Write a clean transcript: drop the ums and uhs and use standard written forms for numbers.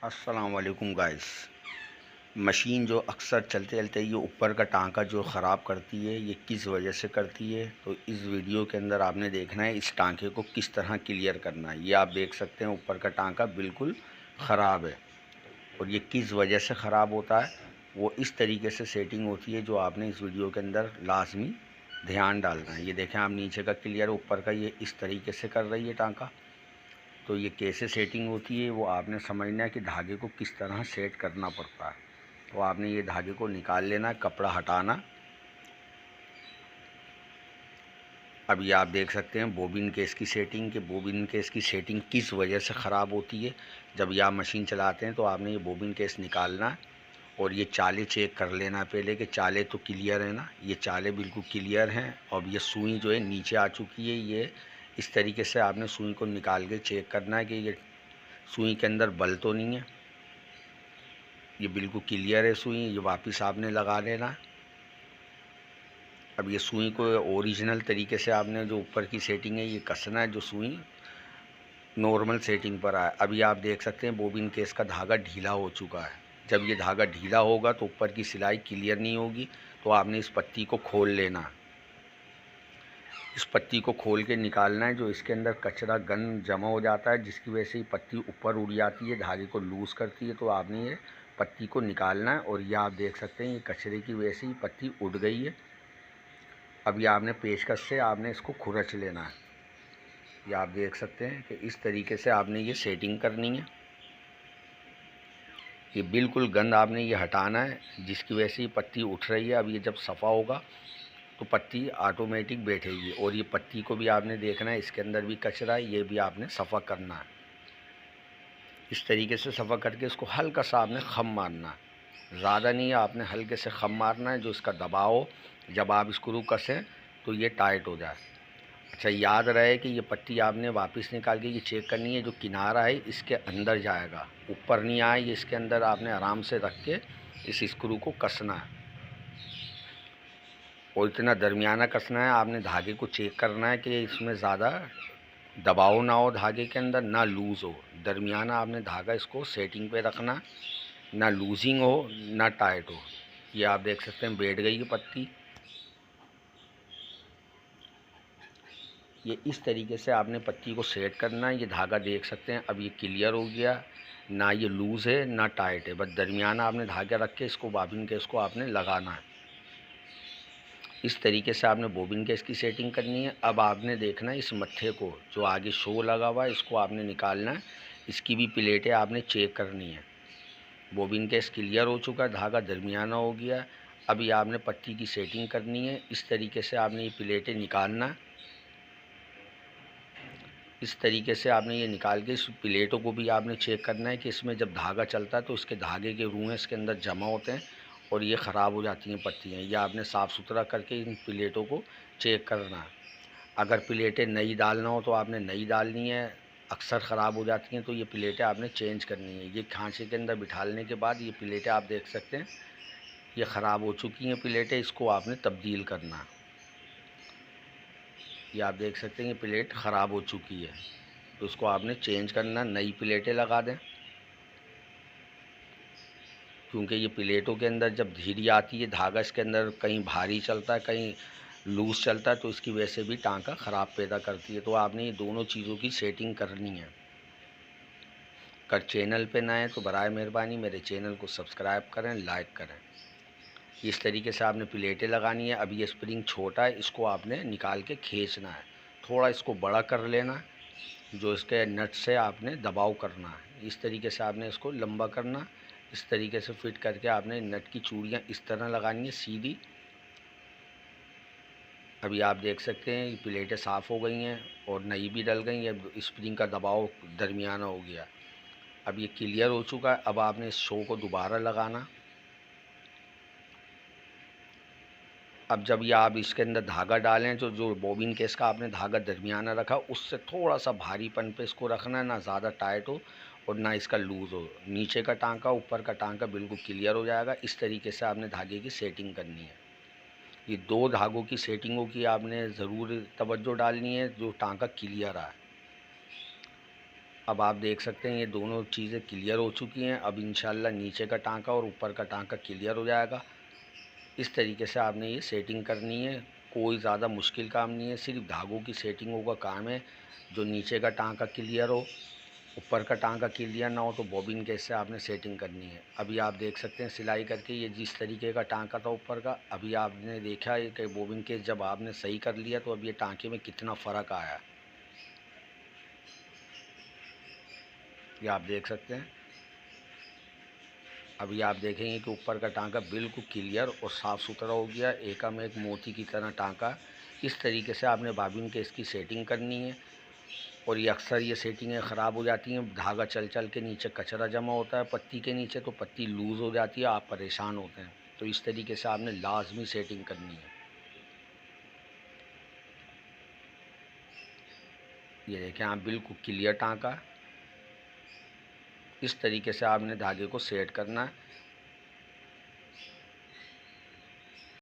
अस्सलाम वालेकुम guys. Machine जो अक्सर चलते चलते ये ऊपर का टांका जो ख़राब करती है, ये किस वजह से करती है, तो इस वीडियो के अंदर आपने देखना है इस टांके को किस तरह क्लियर करना है। ये आप देख सकते हैं ऊपर का टांका बिल्कुल ख़राब है और ये किस वजह से ख़राब होता है वो इस तरीके से सेटिंग होती है जो आपने इस वीडियो के अंदर लाजमी ध्यान डालना है। ये देखें आप, नीचे का क्लियर, ऊपर का ये इस तरीके से कर रही है टांका। तो ये कैसे सेटिंग होती है वो आपने समझना है कि धागे को किस तरह सेट करना पड़ता है। तो आपने ये धागे को निकाल लेना, कपड़ा हटाना। अब ये आप देख सकते हैं बोबिन केस की सेटिंग, कि बोबिन केस की सेटिंग किस वजह से ख़राब होती है। जब ये आप मशीन चलाते हैं तो आपने ये बोबिन केस निकालना और ये चाले चेक कर लेना पहले कि चाले तो क्लियर है ना। ये चाले बिल्कुल क्लियर हैं। और ये सुई जो है नीचे आ चुकी है। ये इस तरीके से आपने सुई को निकाल के चेक करना है कि ये सुई के अंदर बल तो नहीं है। ये बिल्कुल क्लियर है सुई, ये वापस आपने लगा लेना। अब ये सुई को ओरिजिनल तरीके से आपने जो ऊपर की सेटिंग है ये कसना है, जो सुई नॉर्मल सेटिंग पर आए। अभी आप देख सकते हैं बोबिन केस का धागा ढीला हो चुका है। जब ये धागा ढीला होगा तो ऊपर की सिलाई क्लियर नहीं होगी। तो आपने इस पट्टी को खोल लेना। इस पट्टी को खोल के निकालना है। जो इसके अंदर कचरा गंद जमा हो जाता है जिसकी वजह से ये पट्टी ऊपर उड़ जाती है, धागे को लूज़ करती है। तो आपने ये पट्टी को निकालना है। और ये आप देख सकते हैं ये कचरे की वजह से ये पट्टी उड़ गई है। अब ये आपने पेचकस से आपने इसको खुरच लेना है। ये आप देख सकते हैं कि इस तरीके से आपने ये सेटिंग करनी है। ये बिल्कुल गंद आपने ये हटाना है जिसकी वजह से ये पट्टी उठ रही है। अब ये जब सफ़ा होगा तो पट्टी ऑटोमेटिक बैठेगी। और ये पट्टी को भी आपने देखना है, इसके अंदर भी कचरा है, ये भी आपने सफ़ा करना है। इस तरीके से सफ़ा करके इसको हल्का सा आपने खम मारना है, ज़्यादा नहीं है, आपने हल्के से खम मारना है। जो इसका दबाव हो, जब आप स्क्रू कसें तो ये टाइट हो जाए। अच्छा, याद रहे कि ये पट्टी आपने वापस निकाल के ये चेक करनी है। जो किनारा है इसके अंदर जाएगा, ऊपर नहीं आए, ये इसके अंदर आपने आराम से रख के इस स्क्रू को कसना है। और इतना दरमियाना कसना है। आपने धागे को चेक करना है कि इसमें ज़्यादा दबाव ना हो, धागे के अंदर ना लूज़ हो। दरमियाना आपने धागा इसको सेटिंग पे रखना, ना लूजिंग हो ना टाइट हो। ये आप देख सकते हैं बैठ गई है पट्टी। ये इस तरीके से आपने पट्टी को सेट करना है। ये धागा देख सकते हैं अब ये क्लियर हो गया, ना ये लूज़ है ना टाइट है, बस दरमियाना आपने धागा रख के इसको बॉबिन के इसको आपने लगाना है। इस तरीके से आपने बॉबिन के इसकी सेटिंग करनी है। अब आपने देखना है इस मट्ठे को, जो आगे शो लगा हुआ है, इसको आपने निकालना है। इसकी भी प्लेटें आपने चेक करनी है। बॉबिन केस क्लियर हो चुका है, धागा दरमियाना हो गया। अभी आपने पट्टी की सेटिंग करनी है। इस तरीके से आपने ये प्लेटें निकालना। इस तरीके से आपने ये निकाल के इस प्लेटों को भी आपने चेक करना है कि इसमें जब धागा चलता है तो इसके धागे के रुएं इसके अंदर जमा होते हैं और ये ख़राब हो जाती हैं पट्टियाँ। ये आपने साफ़ सुथरा करके इन प्लेटों को चेक करना है। अगर प्लेटें नई डालना हो तो आपने नई डालनी है, अक्सर ख़राब हो जाती हैं तो ये प्लेटें आपने चेंज करनी है। ये खांचे के अंदर बिठाने के बाद ये प्लेटें आप देख सकते हैं ये ख़राब हो चुकी हैं प्लेटें, इसको आपने तब्दील करना। ये आप देख सकते हैं ये प्लेट ख़राब हो चुकी है तो इसको आपने चेंज करना, नई प्लेटें लगा दें। क्योंकि ये प्लेटों के अंदर जब धीरी आती है, धागा इसके अंदर कहीं भारी चलता है कहीं लूज़ चलता है, तो इसकी वजह से भी टांका ख़राब पैदा करती है। तो आपने ये दोनों चीज़ों की सेटिंग करनी है। अगर चैनल पे नए हैं तो बराए मेहरबानी मेरे चैनल को सब्सक्राइब करें, लाइक करें। इस तरीके से आपने प्लेटें लगानी है। अब ये स्प्रिंग छोटा है, इसको आपने निकाल के खींचना है, थोड़ा इसको बड़ा कर लेना है। जो इसके नट से आपने दबाव करना है, इस तरीके से आपने इसको लंबा करना। इस तरीके से फिट करके आपने नट की चूड़ियाँ इस तरह लगानी है सीधी। अभी आप देख सकते हैं ये प्लेटें साफ़ हो गई हैं और नई भी डल गई हैं। स्प्रिंग का दबाव दरमियाना हो गया। अब ये क्लियर हो चुका है। अब आपने इस शो को दोबारा लगाना। अब जब ये आप इसके अंदर धागा डालें तो जो बॉबिन केस का आपने धागा दरमियाना रखा उससे थोड़ा सा भारीपन पे इसको रखना है, ना ज़्यादा टाइट हो और ना इसका लूज़ हो। नीचे का टांका ऊपर का टांका बिल्कुल क्लियर हो जाएगा। इस तरीके से आपने धागे की सेटिंग करनी है। ये दो धागों की सेटिंगों की आपने ज़रूर तवज्जो डालनी है जो टांका क्लियर आए। अब आप देख सकते हैं ये दोनों चीज़ें क्लियर हो चुकी हैं। अब इंशाल्लाह नीचे का टाँका और ऊपर का टाँका क्लियर हो जाएगा। इस तरीके से आपने ये सेटिंग करनी है। कोई ज़्यादा मुश्किल काम नहीं है, सिर्फ धागों की सेटिंगों का काम है। जो नीचे का टाँका क्लियर हो, ऊपर का टाँका क्लियर ना हो तो बॉबिन केस से आपने सेटिंग करनी है। अभी आप देख सकते हैं सिलाई करके ये जिस तरीके का टाँका था ऊपर का, अभी आपने देखा है कि बॉबिन केस जब आपने सही कर लिया तो अब ये टाँके में कितना फ़र्क आया, ये आप देख सकते हैं। अभी आप देखेंगे कि ऊपर का टाँका बिल्कुल क्लियर और साफ़ सुथरा हो गया, एकम एक मोती की तरह टाँका। इस तरीके से आपने बॉबिन केस की सेटिंग करनी है। और ये अक्सर ये सेटिंगें ख़राब हो जाती हैं, धागा चल चल के नीचे कचरा जमा होता है पत्ती के नीचे, तो पत्ती लूज़ हो जाती है, आप परेशान होते हैं। तो इस तरीके से आपने लाजमी सेटिंग करनी है। ये देखें आप, बिल्कुल क्लियर टाँका। इस तरीके से आपने धागे को सेट करना है।